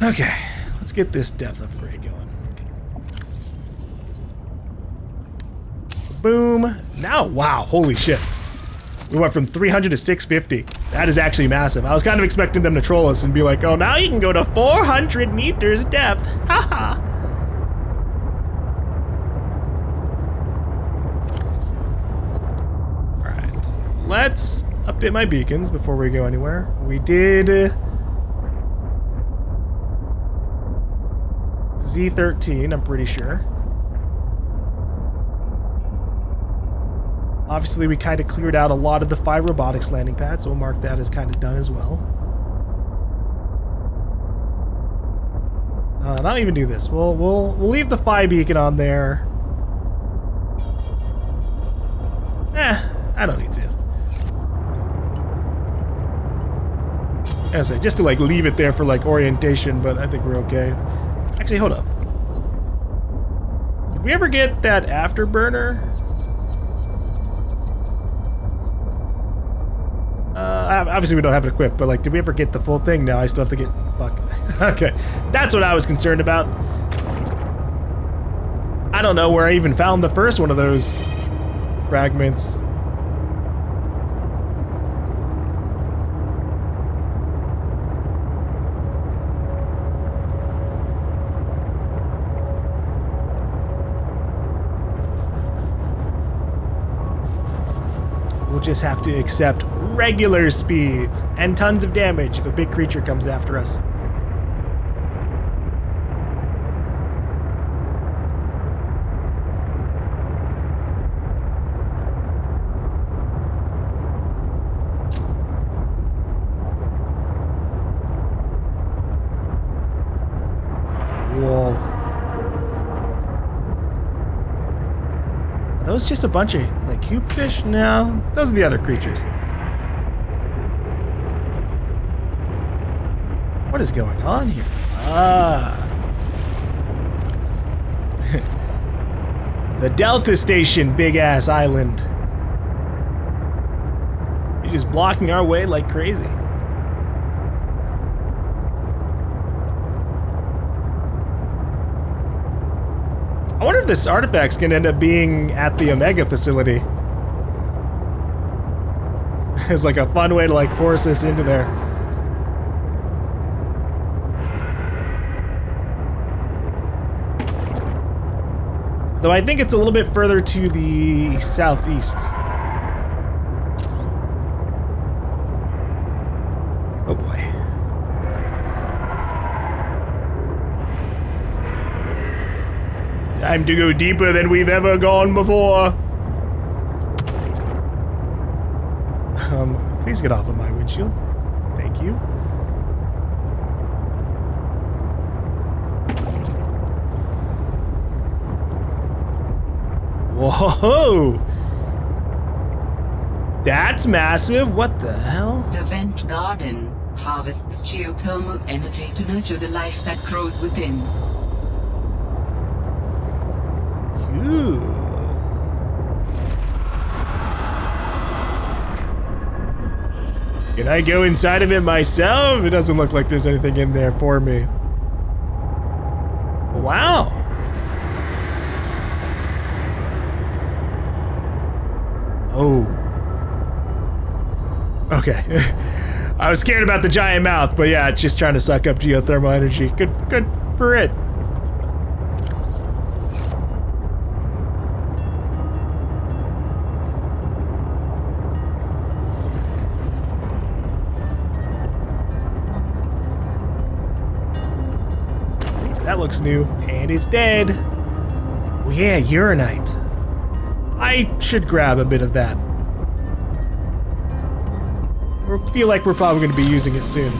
Okay, let's get this depth upgrade going. Boom. Now, wow, holy shit. We went from 300 to 650. That is actually massive. I was kind of expecting them to troll us and be like, oh, now you can go to 400 meters depth. Haha. All right, let's update my beacons before we go anywhere. We did Z13, I'm pretty sure. Obviously, we kind of cleared out a lot of the 5 robotics landing pads, so we'll mark that as kind of done as well. And I'll even do this. We'll leave the 5 beacon on there. I don't need to. I was gonna say, just to like leave it there for like orientation, but I think we're okay. Actually, hold up. Did we ever get that afterburner? Obviously we don't have it equipped, but like, did we ever get the full thing? No, I still have to get, fuck. Okay, that's what I was concerned about. I don't know where I even found the first one of those fragments. We'll just have to accept regular speeds and tons of damage if a big creature comes after us. Whoa. Are those just a bunch of, like, cube fish? No, those are the other creatures. What is going on here? Ah. The Delta Station, big-ass island. You're just blocking our way like crazy. I wonder if this artifact's gonna end up being at the Omega facility. It's like a fun way to like force us into there. Though I think it's a little bit further to the southeast. Oh boy. Time to go deeper than we've ever gone before. Please get off of my windshield. Thank you. Whoa! That's massive. What the hell? The vent garden harvests geothermal energy to nurture the life that grows within. Ooh. Can I go inside of it myself? It doesn't look like there's anything in there for me. Wow. Oh. Okay. I was scared about the giant mouth, but yeah, it's just trying to suck up geothermal energy. Good for it. That looks new, and it's dead. Oh yeah, uranite. I should grab a bit of that. I feel like we're probably going to be using it soon.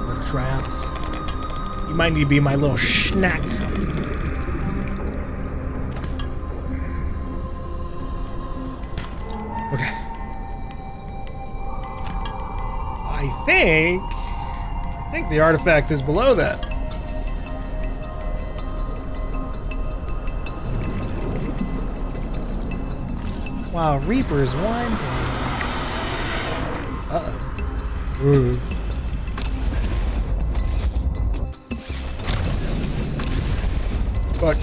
Little traps. You might need to be my little snack. I think the artifact is below that. Wow, Reaper's wine glass. Uh-oh. Ooh. Fuck.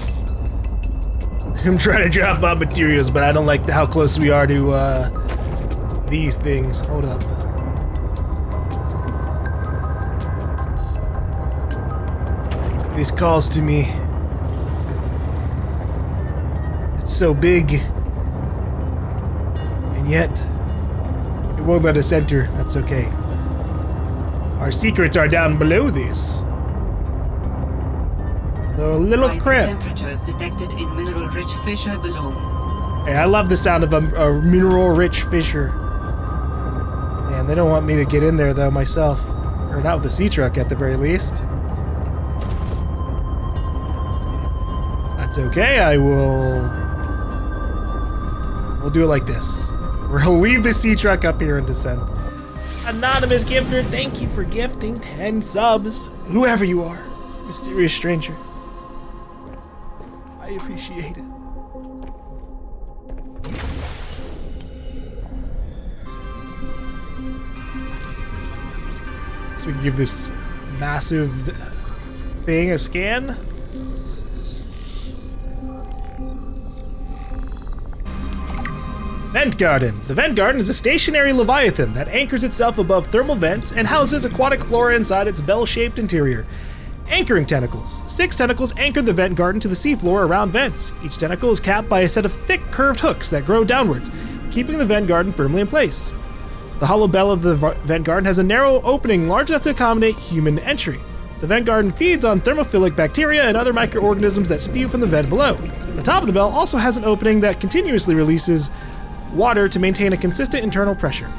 I'm trying to drop out materials, but I don't like how close we are to these things. Hold up. This calls to me. It's so big. And yet, it won't let us enter. That's okay. Our secrets are down below this. Though a little Rising cramped. temperatures detected in mineral-rich fissure below. Hey, I love the sound of a mineral-rich fissure. Man, they don't want me to get in there though myself. Or not with the sea truck at the very least. That's okay, we'll do it like this. We'll leave the sea truck up here and descend. Anonymous gifter, thank you for gifting 10 subs. Whoever you are, mysterious stranger. I appreciate it. So we can give this massive thing a scan. Vent Garden. The Vent Garden is a stationary leviathan that anchors itself above thermal vents and houses aquatic flora inside its bell-shaped interior. Anchoring tentacles. 6 tentacles anchor the vent garden to the seafloor around vents. Each tentacle is capped by a set of thick, curved hooks that grow downwards, keeping the vent garden firmly in place. The hollow bell of the vent garden has a narrow opening large enough to accommodate human entry. The vent garden feeds on thermophilic bacteria and other microorganisms that spew from the vent below. The top of the bell also has an opening that continuously releases water to maintain a consistent internal pressure.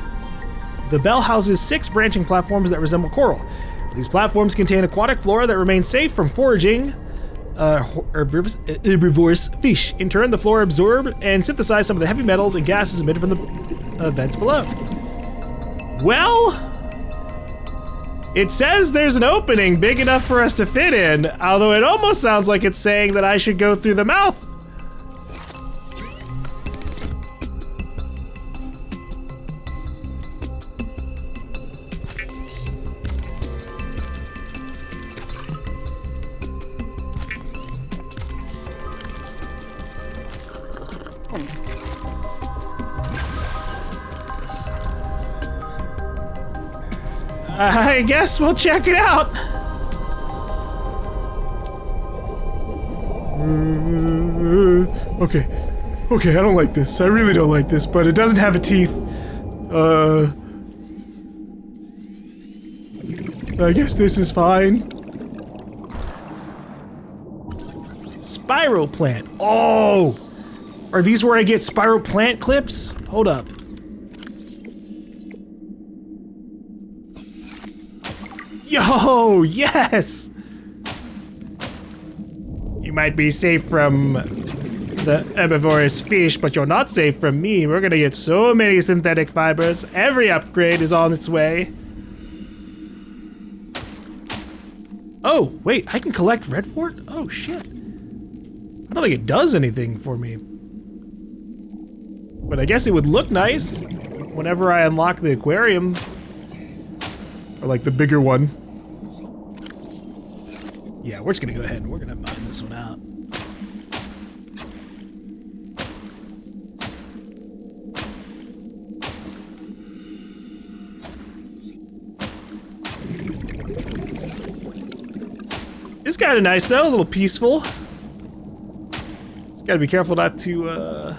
The bell houses 6 branching platforms that resemble coral. These platforms contain aquatic flora that remain safe from foraging herbivorous fish. In turn, the flora absorb and synthesize some of the heavy metals and gases emitted from the vents below. Well, it says there's an opening big enough for us to fit in, although it almost sounds like it's saying that I should go through the mouth. I guess we'll check it out. Okay, I don't like this. I really don't like this, but it doesn't have a teeth. I guess this is fine. Spiral plant. Oh! Are these where I get spiral plant clips? Hold up. Yo, yes! You might be safe from the herbivorous fish, but you're not safe from me. We're gonna get so many synthetic fibers. Every upgrade is on its way. Oh, wait, I can collect redwort? Oh, shit. I don't think it does anything for me. But I guess it would look nice whenever I unlock the aquarium. Or like the bigger one. Yeah, we're just gonna go ahead and we're gonna mine this one out. It's kind of nice though, a little peaceful. Just gotta be careful not to run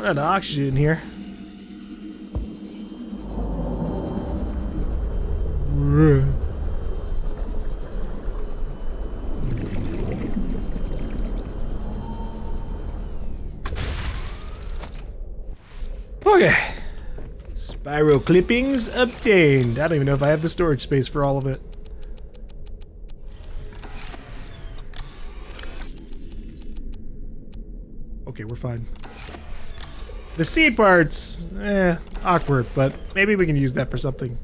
out of oxygen in here. Okay. Spiral clippings obtained. I don't even know if I have the storage space for all of it. Okay, we're fine. The seed parts, awkward, but maybe we can use that for something.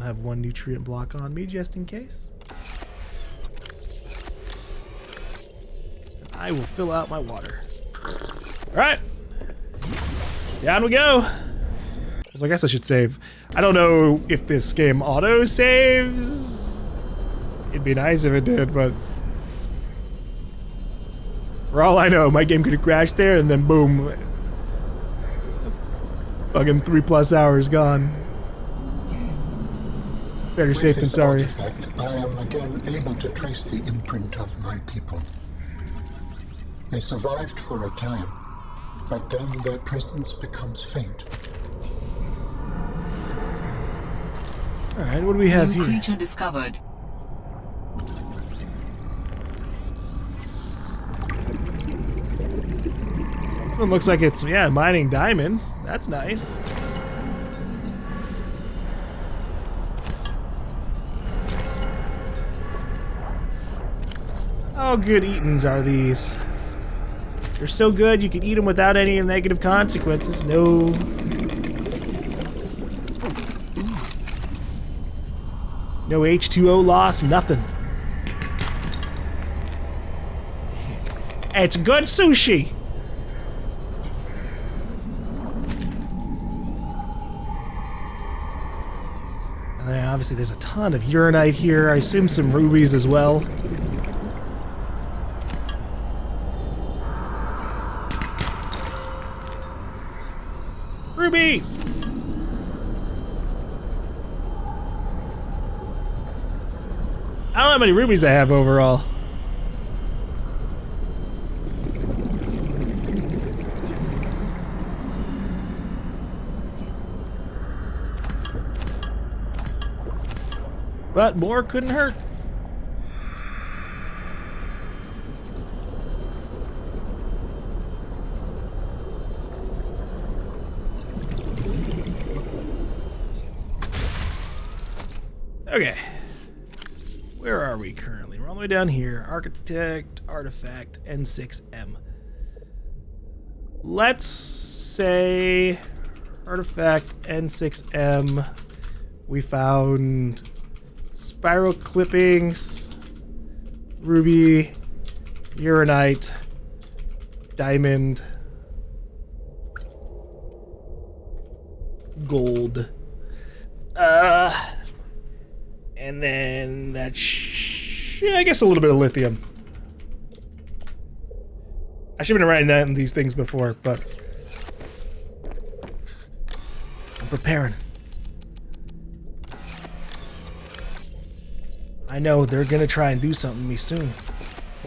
have one nutrient block on me just in case. And I will fill out my water. All right, down we go. So I guess I should save. I don't know if this game auto saves. It'd be nice if it did, but for all I know, my game could have crashed there and then boom. Fucking 3+ hours gone. Better safe than sorry. Artifact, I am again able to trace the imprint of my people. They survived for a time, but then their presence becomes faint. Alright, what do we have New here? creature discovered. This one looks like it's, yeah, mining diamonds. That's nice. How good eatins are these? They're so good you can eat them without any negative consequences. No. No H2O loss, nothing. It's good sushi. And then obviously there's a ton of uranite here. I assume some rubies as well. Rubies! I don't know how many rubies I have overall. But more couldn't hurt. Okay. Where are we currently? We're all the way down here. Architect, Artifact, N6M. Let's say Artifact, N6M. We found spiral clippings, ruby, uranite, diamond, gold. And then that, I guess a little bit of lithium. I should have been writing down these things before, but I'm preparing. I know they're gonna try and do something to me soon.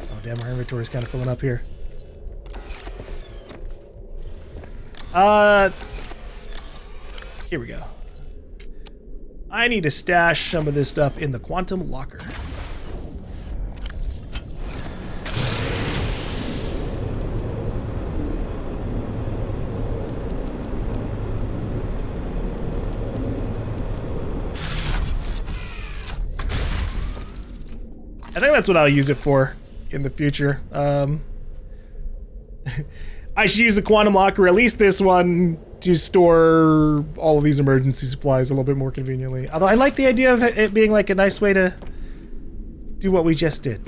Oh damn, our inventory's kind of filling up here. Here we go. I need to stash some of this stuff in the quantum locker. I think that's what I'll use it for in the future. I should use the quantum locker, at least this one, to store all of these emergency supplies a little bit more conveniently. Although I like the idea of it being like a nice way to do what we just did.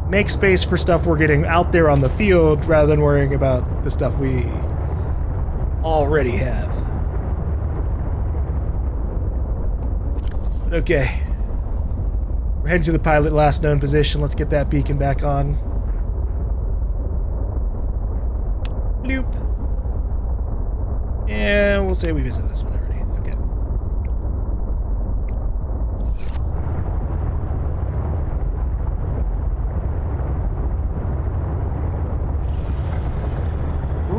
Make space for stuff we're getting out there on the field rather than worrying about the stuff we already have. Okay. We're heading to the pilot last known position. Let's get that beacon back on. Bloop. And we'll say we visited this one already. Okay.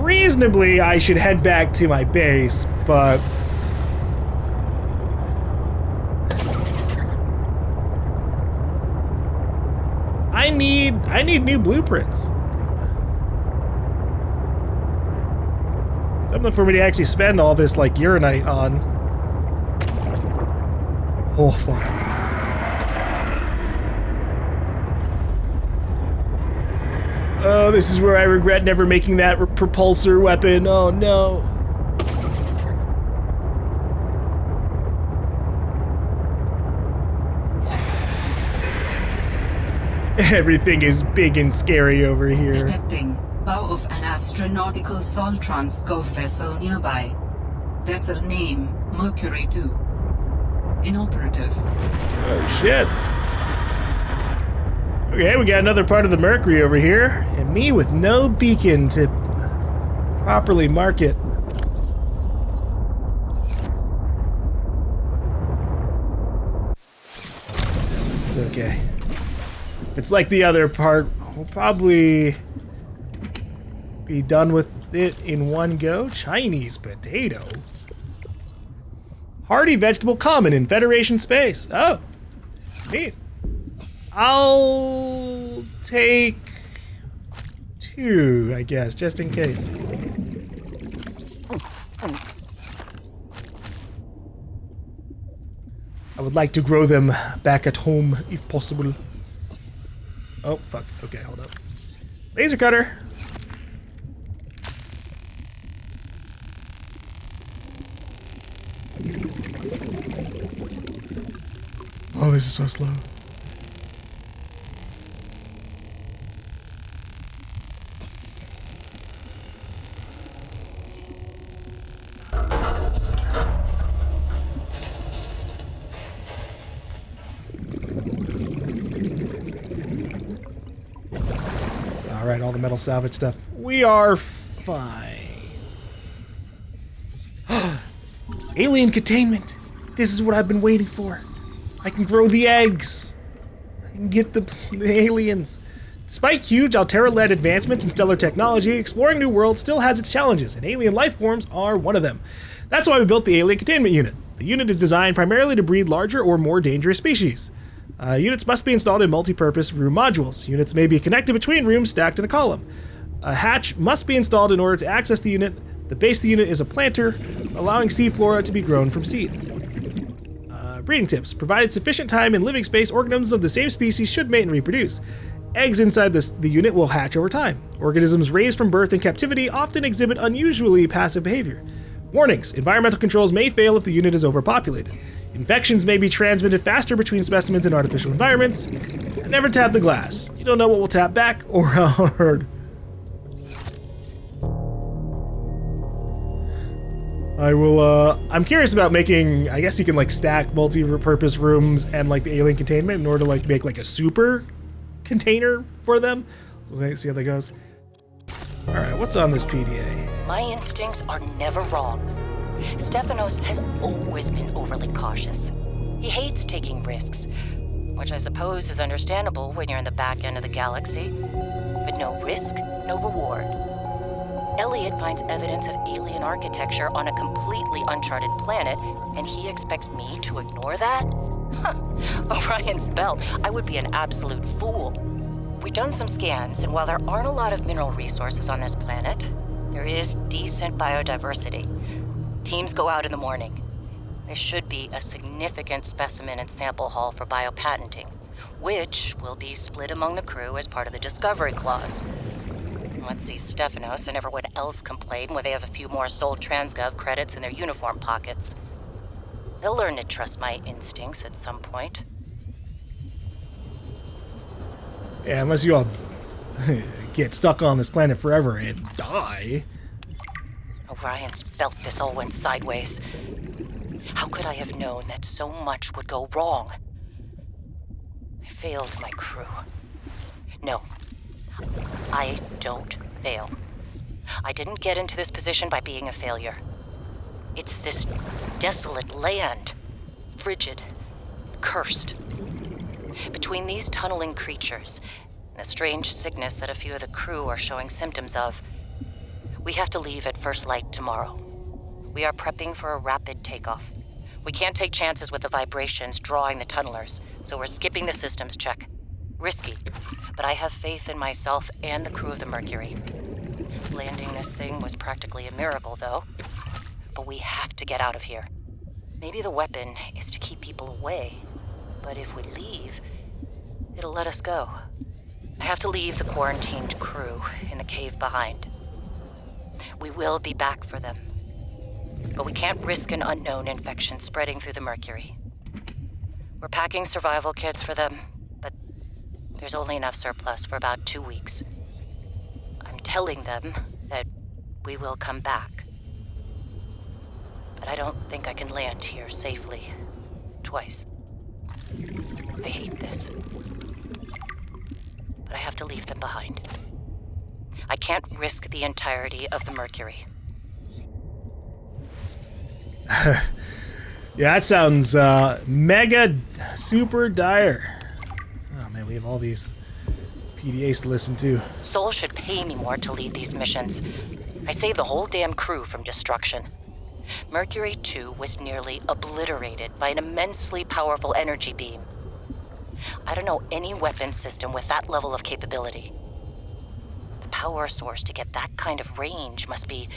Reasonably, I should head back to my base, but I need new blueprints. Something for me to actually spend all this like uranite on. Oh fuck. Oh, this is where I regret never making that propulsor weapon. Oh no. Everything is big and scary over here. Detecting bow of an astronautical Soltrans Gov vessel nearby. Vessel name Mercury II. Inoperative. Oh shit. Okay, we got another part of the Mercury over here, and me with no beacon to properly mark it. It's okay. If it's like the other part, we'll probably be done with it in one go. Chinese potato. Hardy vegetable common in Federation space. Oh, neat. I'll take 2, I guess, just in case. I would like to grow them back at home, if possible. Oh, fuck. Okay, hold up. Laser cutter. Oh, this is so slow. Alright, all the metal salvage stuff. We are fine. Alien containment! This is what I've been waiting for. I can grow the eggs. I can get the aliens. Despite huge Altera-led advancements in stellar technology, exploring new worlds still has its challenges, and alien life forms are one of them. That's why we built the Alien Containment Unit. The unit is designed primarily to breed larger or more dangerous species. Units must be installed in multi-purpose room modules. Units may be connected between rooms stacked in a column. A hatch must be installed in order to access the unit. The base of the unit is a planter, allowing seed flora to be grown from seed. Breeding tips. Provided sufficient time and living space, organisms of the same species should mate and reproduce. Eggs inside the unit will hatch over time. Organisms raised from birth in captivity often exhibit unusually passive behavior. Warnings. Environmental controls may fail if the unit is overpopulated. Infections may be transmitted faster between specimens in artificial environments. Never tap the glass. You don't know what will tap back or how hard. I'm curious about making, I guess you can like stack multi-purpose rooms and like the alien containment in order to like make like a super container for them. Let's see how that goes. All right, what's on this PDA? My instincts are never wrong. Stefanos has always been overly cautious. He hates taking risks, which I suppose is understandable when you're in the back end of the galaxy. But no risk, no reward. Elliot finds evidence of alien architecture on a completely uncharted planet, and he expects me to ignore that? Orion's belt. I would be an absolute fool. We've done some scans, and while there aren't a lot of mineral resources on this planet, there is decent biodiversity. Teams go out in the morning. There should be a significant specimen and sample haul for biopatenting, which will be split among the crew as part of the Discovery Clause. Let's see Stefanos and everyone else complain when they have a few more Sol Transgov credits in their uniform pockets. They'll learn to trust my instincts at some point. Yeah, unless you all get stuck on this planet forever and die. Orion's belt, this all went sideways. How could I have known that so much would go wrong? I failed my crew. No, I don't fail. I didn't get into this position by being a failure. It's this desolate land. Frigid. Cursed. Between these tunneling creatures and a strange sickness that a few of the crew are showing symptoms of, we have to leave at first light tomorrow. We are prepping for a rapid takeoff. We can't take chances with the vibrations drawing the tunnelers, so we're skipping the systems check. Risky, but I have faith in myself and the crew of the Mercury. Landing this thing was practically a miracle, though. But we have to get out of here. Maybe the weapon is to keep people away, but if we leave, it'll let us go. I have to leave the quarantined crew in the cave behind. We will be back for them, but we can't risk an unknown infection spreading through the Mercury. We're packing survival kits for them, but There's only enough surplus for about 2 weeks. I'm telling them that we will come back. But I don't think I can land here safely. Twice. I hate this. But I have to leave them behind. I can't risk the entirety of the Mercury. Yeah, that sounds mega super dire. Oh man, we have all these PDAs to listen to. Sol should pay me more to lead these missions. I saved the whole damn crew from destruction. Mercury II was nearly obliterated by an immensely powerful energy beam. I don't know any weapon system with that level of capability. The power source to get that kind of range must be,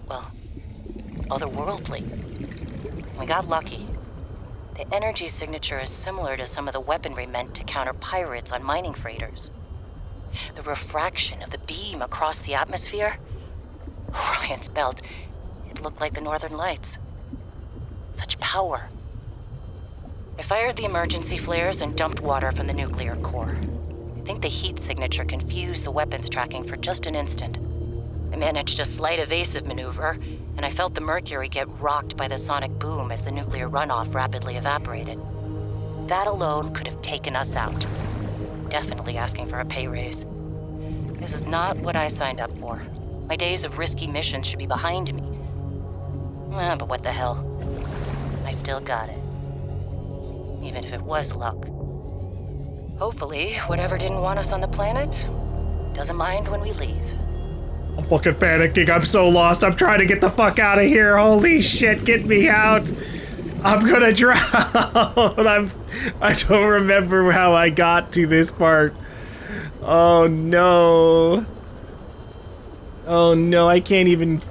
well, otherworldly. We got lucky. The energy signature is similar to some of the weaponry meant to counter pirates on mining freighters. The refraction of the beam across the atmosphere? Orion's belt, it looked like the Northern Lights. Such power. I fired the emergency flares and dumped water from the nuclear core. I think the heat signature confused the weapons tracking for just an instant. I managed a slight evasive maneuver, and I felt the Mercury get rocked by the sonic boom as the nuclear runoff rapidly evaporated. That alone could have taken us out. Definitely asking for a pay raise. This is not what I signed up for. My days of risky missions should be behind me. But what the hell? I still got it. Even if it was luck. Hopefully, whatever didn't want us on the planet doesn't mind when we leave. I'm fucking panicking. I'm so lost. I'm trying to get the fuck out of here. Holy shit, get me out. I'm gonna drown. I don't remember how I got to this part. Oh no. Oh no, I can't even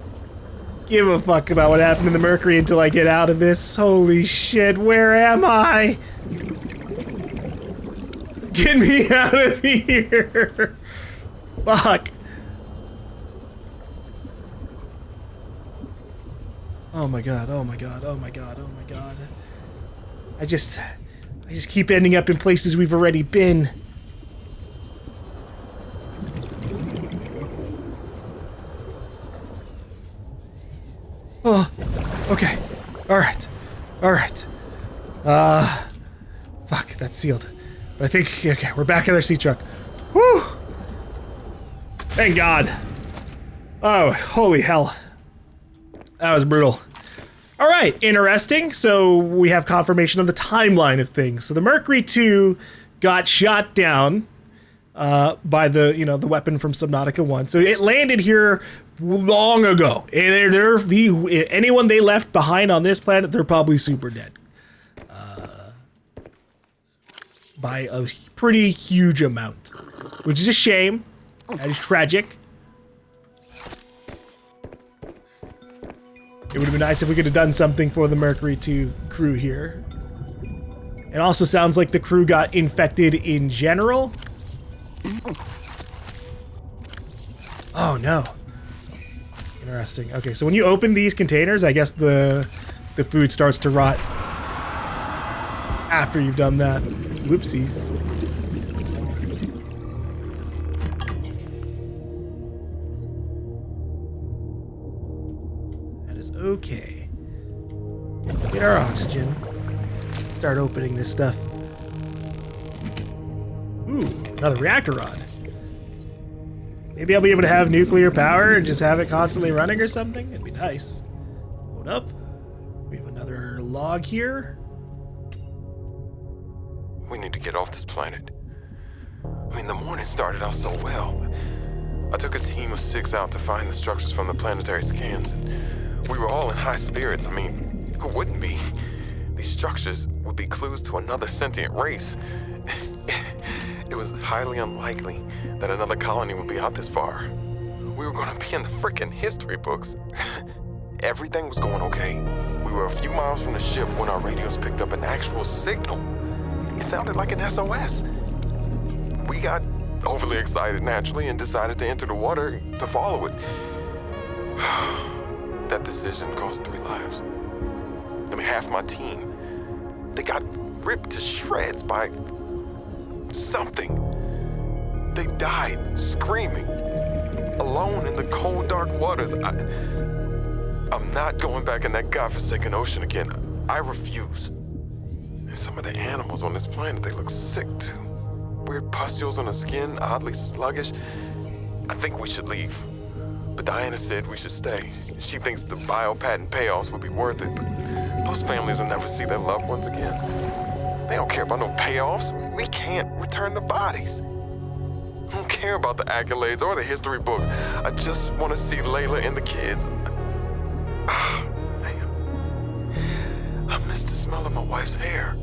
give a fuck about what happened in the Mercury until I get out of this. Holy shit, where am I? Get me out of here. Fuck. Oh my god, oh my god, oh my god, oh my god. I just keep ending up in places we've already been. Oh, okay. Alright. Alright. Fuck, that's sealed. But I think, okay, we're back in our sea truck. Whew! Thank God. Oh, holy hell. That was brutal. All right, interesting. So we have confirmation of the timeline of things. So the Mercury II got shot down by the, the weapon from Subnautica 1. So it landed here long ago. And anyone they left behind on this planet, they're probably super dead. By a pretty huge amount, which is a shame. That is tragic. It would have been nice if we could have done something for the Mercury II crew here. It also sounds like the crew got infected in general. Oh no. Interesting. Okay, so when you open these containers, I guess the food starts to rot after you've done that. Whoopsies. Okay. Get our oxygen. Start opening this stuff. Ooh, another reactor rod. Maybe I'll be able to have nuclear power and just have it constantly running or something. It'd be nice. Hold up. We have another log here. We need to get off this planet. I mean, the morning started out so well. I took a team of 6 out to find the structures from the planetary scans. We were all in high spirits. I mean, who wouldn't be? These structures would be clues to another sentient race. It was highly unlikely that another colony would be out this far. We were gonna be in the frickin' history books. Everything was going okay. We were a few miles from the ship when our radios picked up an actual signal. It sounded like an SOS. We got overly excited naturally and decided to enter the water to follow it. That decision cost 3 lives. I mean, half my team. They got ripped to shreds by Something. They died screaming, alone in the cold, dark waters. I'm not going back in that godforsaken ocean again. I refuse. And some of the animals on this planet, they look sick too. Weird pustules on the skin, oddly sluggish. I think we should leave. But Diana said we should stay. She thinks the bio-patent payoffs would be worth it, but those families will never see their loved ones again. They don't care about no payoffs. We can't return the bodies. I don't care about the accolades or the history books. I just want to see Layla and the kids. Ah, man. I miss the smell of my wife's hair.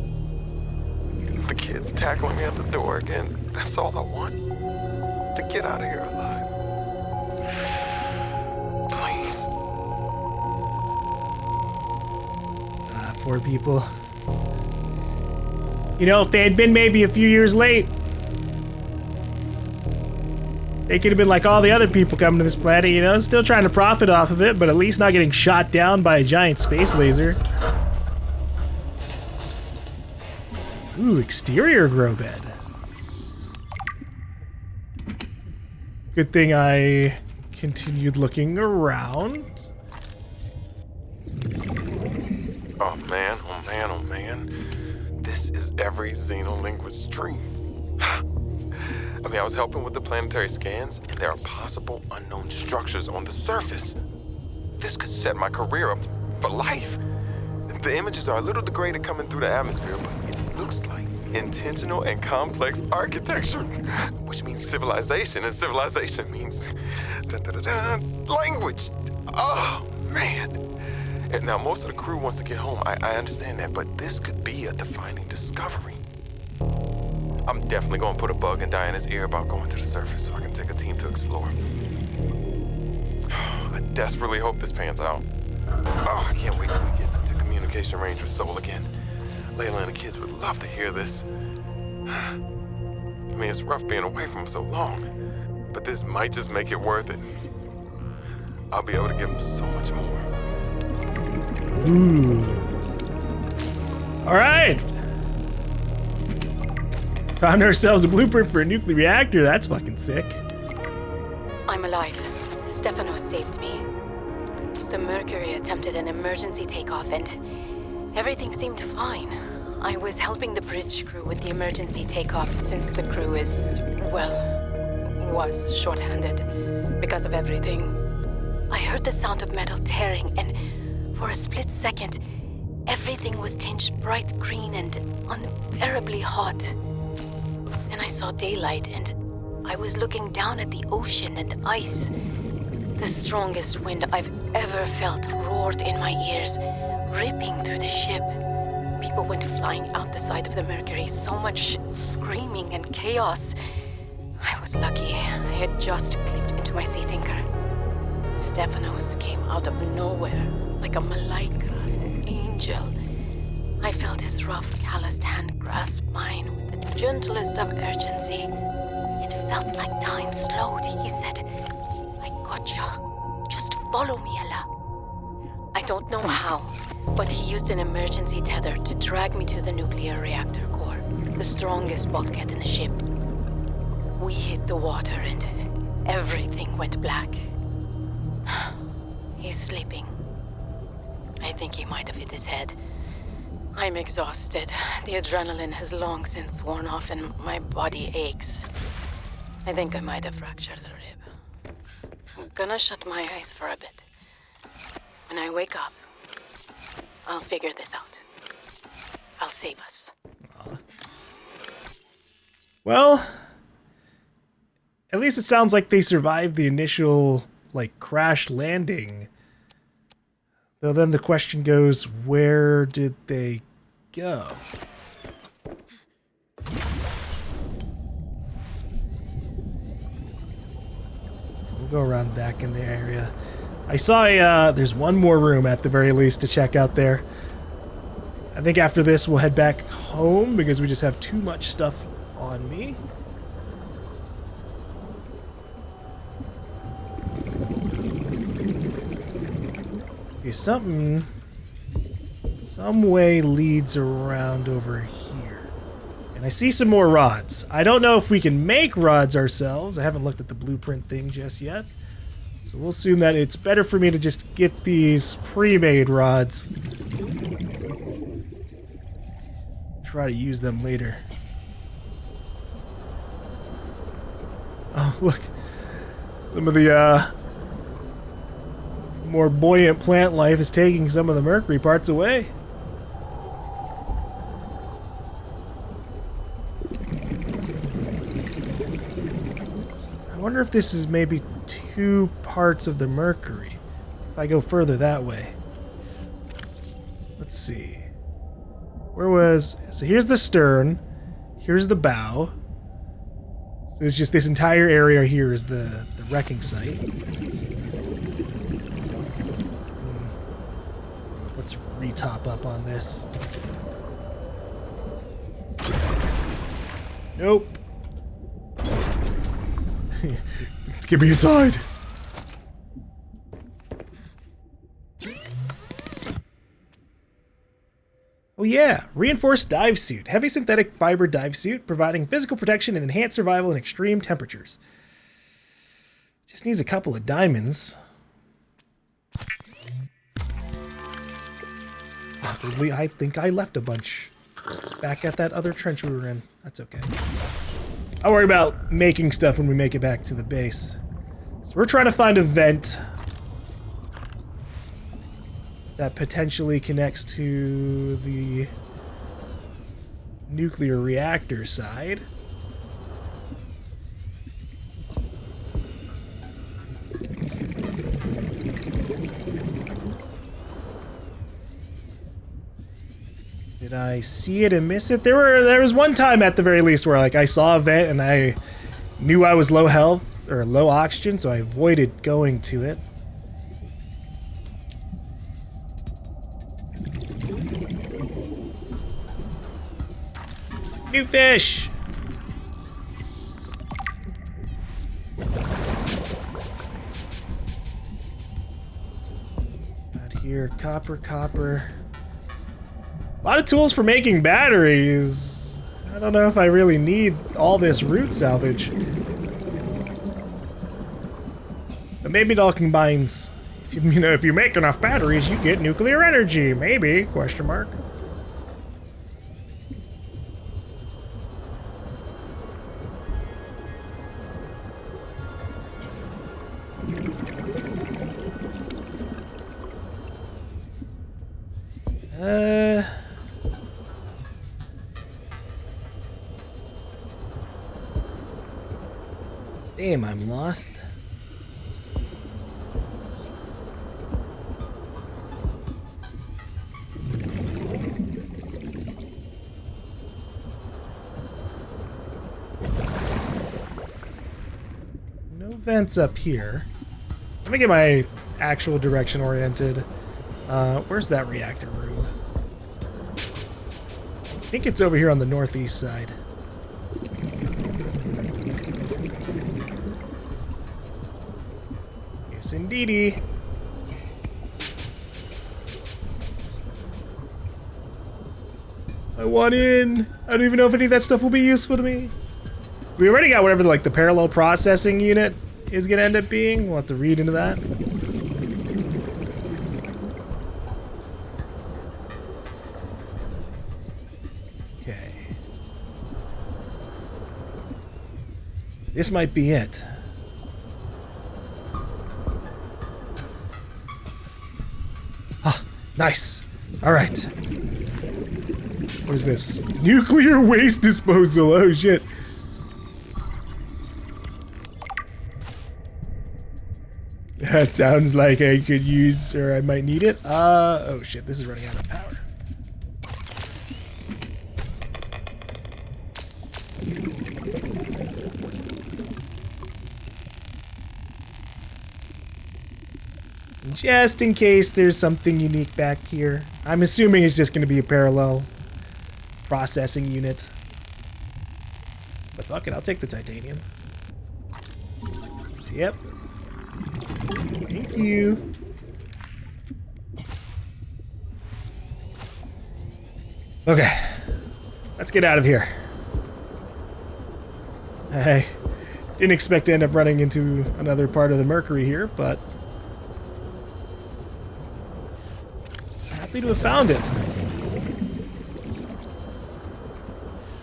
The kids tackling me at the door again. That's all I want. To get out of here alive. Please. Ah, poor people. You know, if they had been maybe a few years late, they could have been like all the other people coming to this planet, you know, still trying to profit off of it, but at least not getting shot down by a giant space laser. Ooh, exterior grow bed. Good thing I continued looking around. Oh man, oh man, oh man. This is every xenolinguist's dream. I mean, I was helping with the planetary scans, and there are possible unknown structures on the surface. This could set my career up for life. The images are a little degraded coming through the atmosphere, but it looks like intentional and complex architecture, which means civilization, and civilization means language. Oh, man. And now, most of the crew wants to get home. I understand that, but this could be a defining discovery. I'm definitely going to put a bug in Diana's ear about going to the surface so I can take a team to explore. I desperately hope this pans out. Oh, I can't wait till we get into communication range with Sol again. Layla and the kids would love to hear this. I mean, it's rough being away from them so long, but this might just make it worth it. I'll be able to give them so much more. Ooh. All right. Found ourselves a blueprint for a nuclear reactor. That's fucking sick. I'm alive. Stefanos saved me. The Mercury attempted an emergency takeoff and everything seemed fine. I was helping the bridge crew with the emergency takeoff since the crew was shorthanded because of everything. I heard the sound of metal tearing and for a split second, everything was tinged bright green and unbearably hot. Then I saw daylight and I was looking down at the ocean and ice. The strongest wind I've ever felt roared in my ears, ripping through the ship. People went flying out the side of the Mercury, so much screaming and chaos. I was lucky. I had just clipped into my seat anchor. Stefanos came out of nowhere, like a malaika, an angel. I felt his rough, calloused hand grasp mine with the gentlest of urgency. It felt like time slowed. He said, "I gotcha. Just follow me, Ella." I don't know how, but he used an emergency tether to drag me to the nuclear reactor core, the strongest bulkhead in the ship. We hit the water and everything went black. He's sleeping. I think he might have hit his head. I'm exhausted. The adrenaline has long since worn off and my body aches. I think I might have fractured the rib. I'm gonna shut my eyes for a bit. When I wake up, I'll figure this out. I'll save us. Well, at least it sounds like they survived the initial, crash landing. Though then the question goes, where did they go? We'll go around back in the area. I saw there's one more room at the very least to check out there. I think after this we'll head back home because we just have too much stuff on me. Okay, some way leads around over here. And I see some more rods. I don't know if we can make rods ourselves. I haven't looked at the blueprint thing just yet. So we'll assume that it's better for me to just get these pre-made rods. Try to use them later. Oh, look. Some of the more buoyant plant life is taking some of the mercury parts away. I wonder if this is maybe 2 parts of the mercury. If I go further that way. Let's see. Where was... So here's the stern. Here's the bow. So it's just this entire area here is the wrecking site. Let's re-top up on this. Nope. Give me inside. Oh yeah, reinforced dive suit. Heavy synthetic fiber dive suit, providing physical protection and enhanced survival in extreme temperatures. Just needs a couple of diamonds. I think I left a bunch back at that other trench we were in. That's okay. I'll worry about making stuff when we make it back to the base. So we're trying to find a vent that potentially connects to the nuclear reactor side. Did I see it and miss it? There was one time at the very least where like I saw a vent and I knew I was low health or low oxygen, so I avoided going to it. New fish! Out here, copper. A lot of tools for making batteries. I don't know if I really need all this root salvage. But maybe it all combines. If you make enough batteries, you get nuclear energy. Maybe, question mark. Damn, I'm lost. No vents up here. Let me get my actual direction oriented. Where's that reactor room? I think it's over here on the northeast side. Yes, indeedy. I want in. I don't even know if any of that stuff will be useful to me. We already got whatever like the parallel processing unit is gonna end up being. We'll have to read into that. Okay. This might be it. Ah, nice. All right. What is this? Nuclear waste disposal. Oh shit. That sounds like I could use, or I might need it. Oh shit, this is running out of power. Just in case there's something unique back here. I'm assuming it's just going to be a parallel processing unit. But fuck it, I'll take the titanium. Yep. Thank you. Okay. Let's get out of here. I didn't expect to end up running into another part of the Mercury here, but happy to have found it.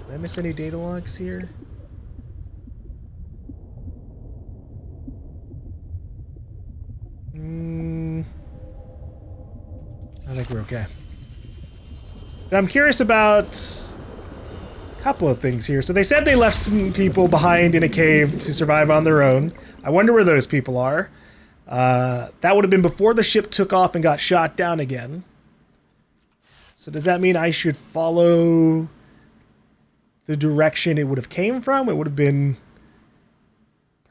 Did I miss any data logs here? I think we're okay. I'm curious about a couple of things here. So they said they left some people behind in a cave to survive on their own. I wonder where those people are. That would have been before the ship took off and got shot down again. So does that mean I should follow the direction it would have came from? It would have been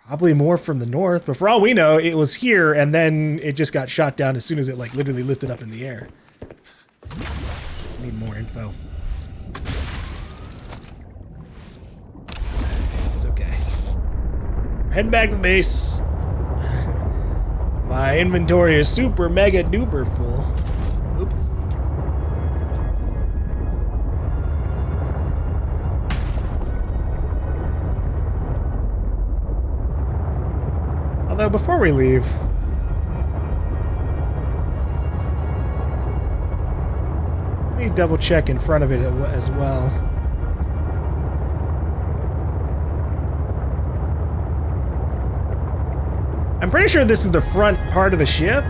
probably more from the north, but for all we know, it was here and then it just got shot down as soon as it like literally lifted up in the air. Need more info. It's okay. We're heading back to the base. My inventory is super mega duper full. Oops. Although before we leave, let me double check in front of it as well. I'm pretty sure this is the front part of the ship.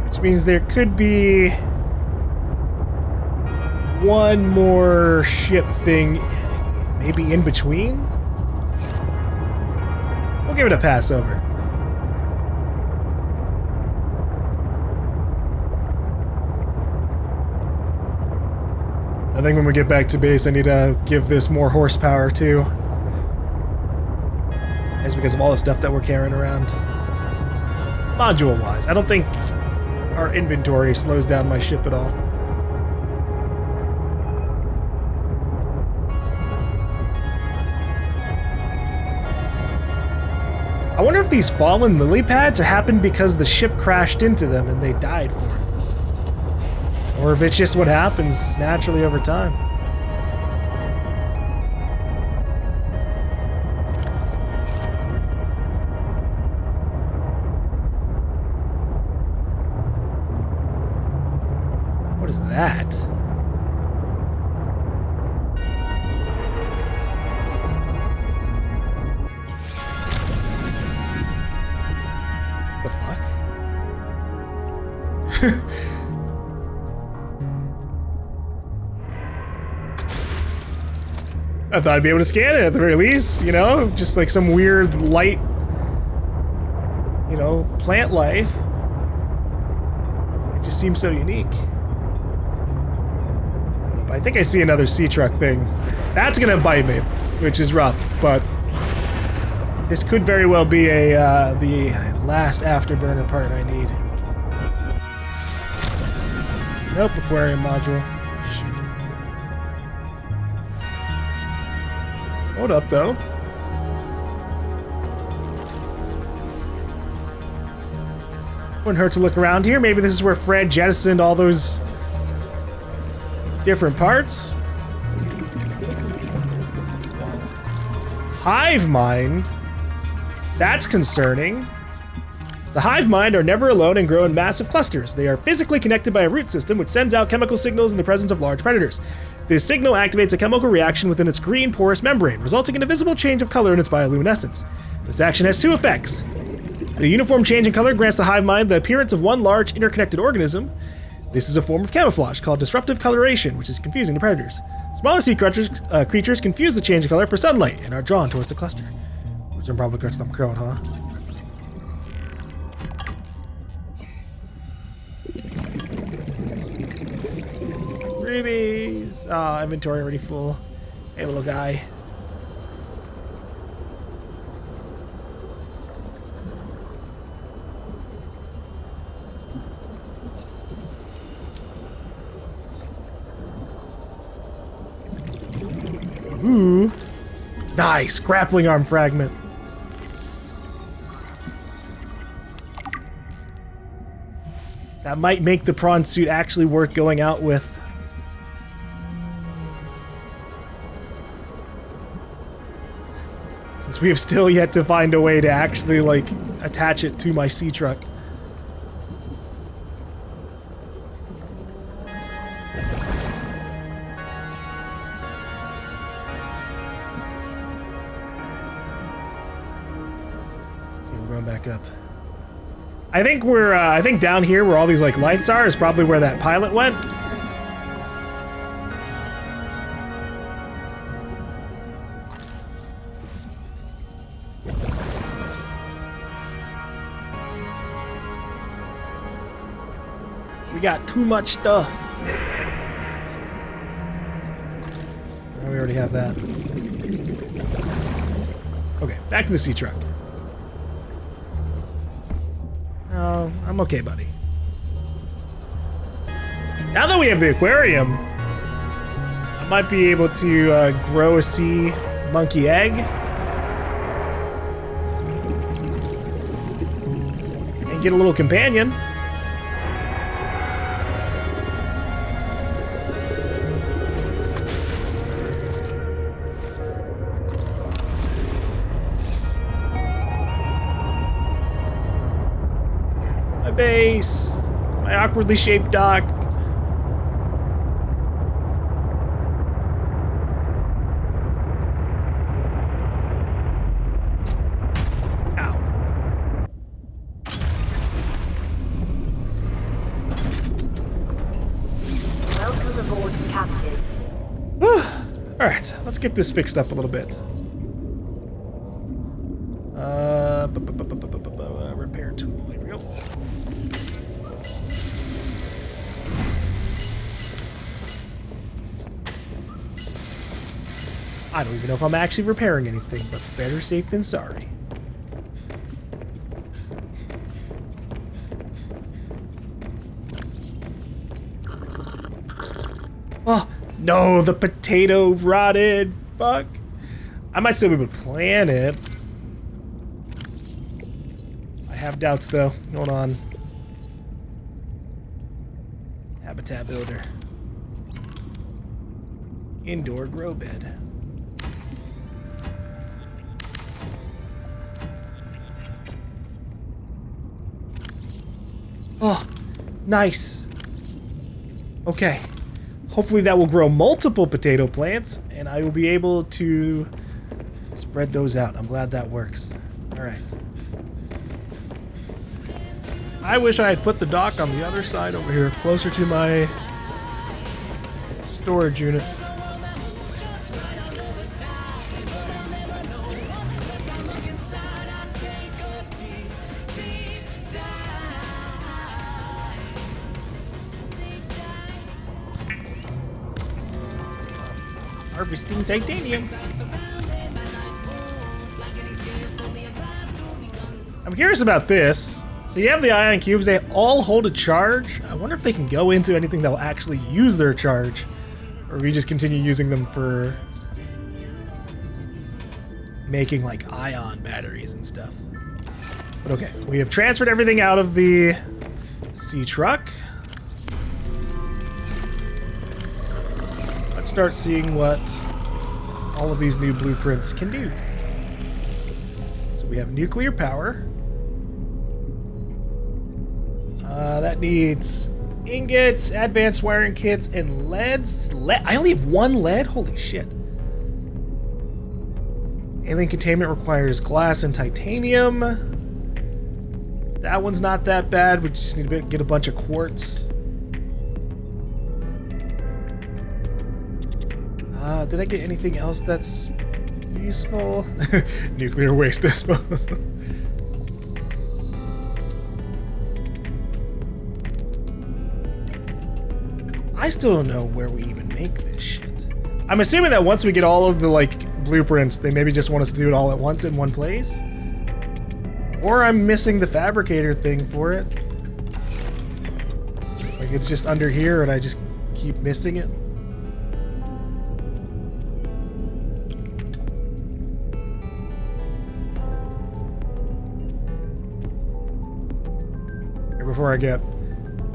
Which means there could be one more ship thing maybe in between. We'll give it a pass over. I think when we get back to base, I need to give this more horsepower too. That's because of all the stuff that we're carrying around. Module-wise, I don't think our inventory slows down my ship at all. I wonder if these fallen lily pads happened because the ship crashed into them and they died for it. Or if it's just what happens naturally over time. What is that? The fuck? I thought I'd be able to scan it at the very least, you know? Just like some weird light, you know, plant life. It just seems so unique. I think I see another sea truck thing. That's gonna bite me, which is rough, but this could very well be a the last afterburner part I need. Nope, aquarium module. Shoot. Hold up, though. Wouldn't hurt to look around here. Maybe this is where Fred jettisoned all those different parts. Hive mind? That's concerning. The hive mind are never alone and grow in massive clusters. They are physically connected by a root system which sends out chemical signals in the presence of large predators. This signal activates a chemical reaction within its green porous membrane, resulting in a visible change of color in its bioluminescence. This action has two effects. The uniform change in color grants the hive mind the appearance of one large interconnected organism. This is a form of camouflage called disruptive coloration, which is confusing to predators. Smaller sea creatures confuse the change of color for sunlight and are drawn towards the cluster. Which probably gets them killed, huh? Rubies! Ah, inventory already full. Hey, little guy. Nice! Grappling arm fragment. That might make the prawn suit actually worth going out with. Since we have still yet to find a way to actually, like, attach it to my sea truck. Back up. I think down here where all these like lights are is probably where that pilot went. We got too much stuff. Oh, we already have that. Okay, back to the sea truck. Oh, I'm okay, buddy. Now that we have the aquarium, I might be able to grow a sea monkey egg. And get a little companion. Base! My awkwardly shaped dock. Ow. Welcome aboard, Captain. Alright, let's get this fixed up a little bit. Repair tool. Here we go. I don't even know if I'm actually repairing anything, but better safe than sorry. Oh, no, the potato rotted. Fuck. I might still be able to plant it. I have doubts, though. Hold on. Habitat builder. Indoor grow bed. Oh, nice. Okay. Hopefully that will grow multiple potato plants, and I will be able to spread those out. I'm glad that works. Alright. I wish I had put the dock on the other side over here, closer to my storage units. Harvesting titanium. I'm curious about this. So you have the ion cubes, they all hold a charge. I wonder if they can go into anything that will actually use their charge. Or we just continue using them for making like ion batteries and stuff. But okay, we have transferred everything out of the sea truck. Let's start seeing what all of these new blueprints can do. So we have nuclear power. That needs ingots, advanced wiring kits, and leads. I only have one lead? Holy shit. Alien containment requires glass and titanium. That one's not that bad. We just need to get a bunch of quartz. Did I get anything else that's useful? Nuclear waste, I suppose. I still don't know where we even make this shit. I'm assuming that once we get all of the, like, blueprints, they maybe just want us to do it all at once in one place. Or I'm missing the fabricator thing for it. Like, it's just under here and I just keep missing it. before I get.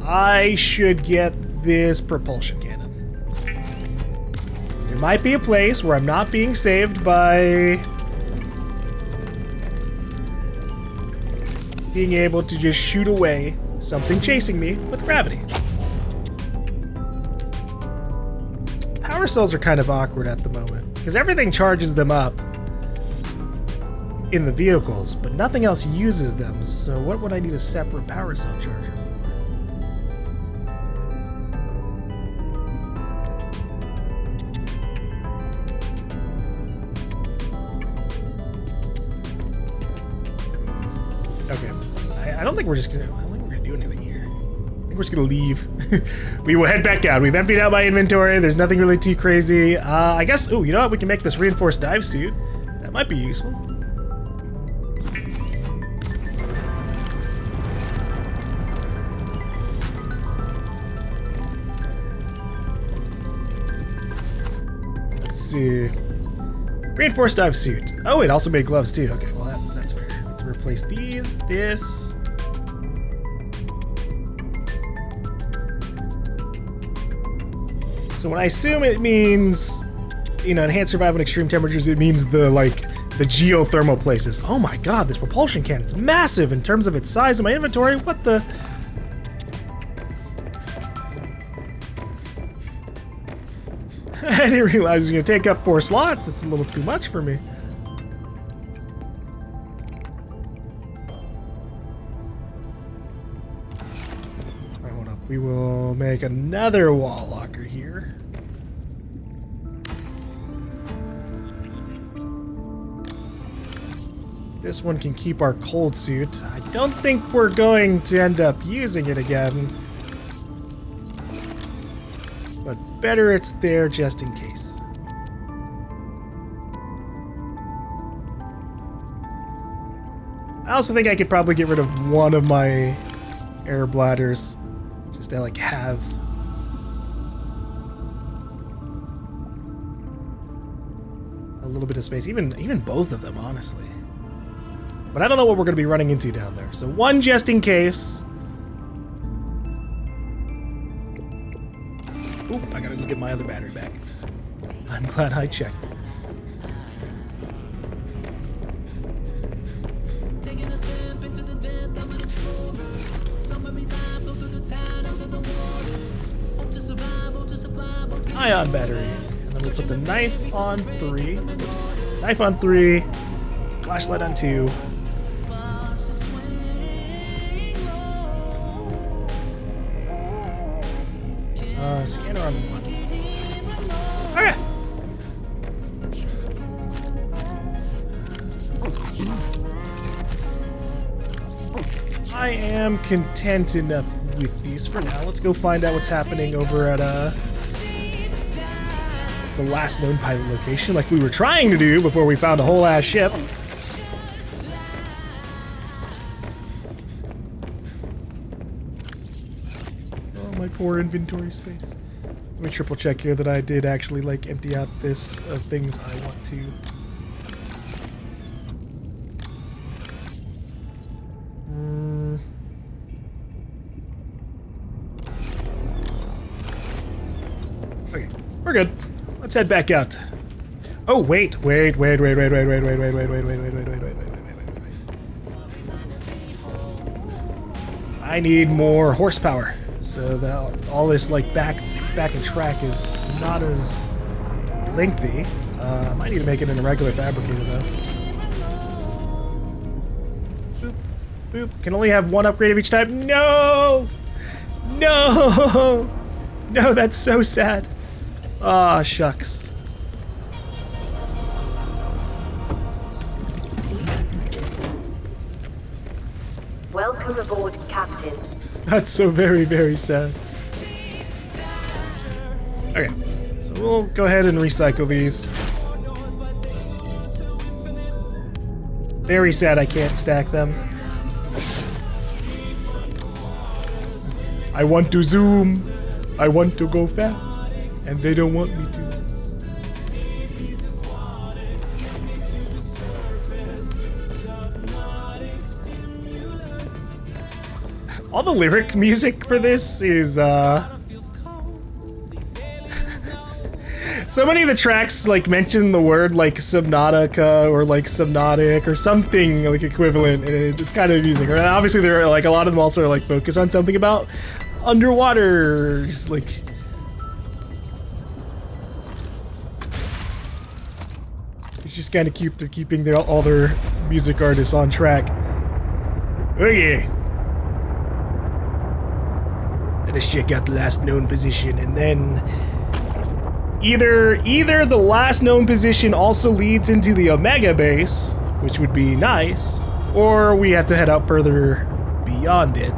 I should get this propulsion cannon. There might be a place where I'm not being saved by being able to just shoot away something chasing me with gravity. Power cells are kind of awkward at the moment because everything charges them up in the vehicles, but nothing else uses them. So what would I need a separate power cell charger for? Okay, I don't think we're just gonna. I don't think we're gonna do anything here. I think we're just gonna leave. We will head back out. We've emptied out my inventory. There's nothing really too crazy. I guess. Oh, you know what? We can make this reinforced dive suit. That might be useful. Let's see. Reinforced dive suit. Oh, it also made gloves too. Okay, well that's fair. Let's replace these, this. So when I assume it means, you know, enhanced survival in extreme temperatures, it means the geothermal places. Oh my god, this propulsion cannon's massive in terms of its size in my inventory. What the? I didn't realize it was gonna take up 4 slots. That's a little too much for me. Alright, hold up. We will make another wall locker here. This one can keep our cold suit. I don't think we're going to end up using it again. But better it's there just in case. I also think I could probably get rid of one of my air bladders just to have a little bit of space. Even both of them, honestly. But I don't know what we're going to be running into down there. So one just in case. Ooh, I gotta go get my other battery back. I'm glad I checked. Ion battery. And then we put the knife on 3. Oops. Knife on 3. Flashlight on 2. Scanner on 1. Okay. I am content enough with these for now. Let's go find out what's happening over at the last known pilot location, like we were trying to do before we found a whole ass ship. My poor inventory space. Let me triple check here that I did actually empty out this of things I want to. Okay, we're good. Let's head back out. Oh wait. I need more horsepower. So that all this back and track is not as lengthy. I might need to make it in a regular fabricator though. Boop, boop. Can only have one upgrade of each type. No, no, no. That's so sad. Ah, shucks. Welcome aboard, Captain. That's so very, very sad. Okay, so we'll go ahead and recycle these. Very sad I can't stack them. I want to zoom. I want to go fast. And they don't want me to. All the lyric music for this is, so many of the tracks, like, mention the word, like, Subnautica or, like, Subnautic or something, like, equivalent, and it's kind of amusing. And obviously, there are, like, a lot of them also are, like, focus on something about underwater, just, like... It's just kind of cute, they're keeping all their music artists on track. Oh yeah! Let us check out the last known position, and then... Either the last known position also leads into the Omega base, which would be nice, or we have to head out further beyond it.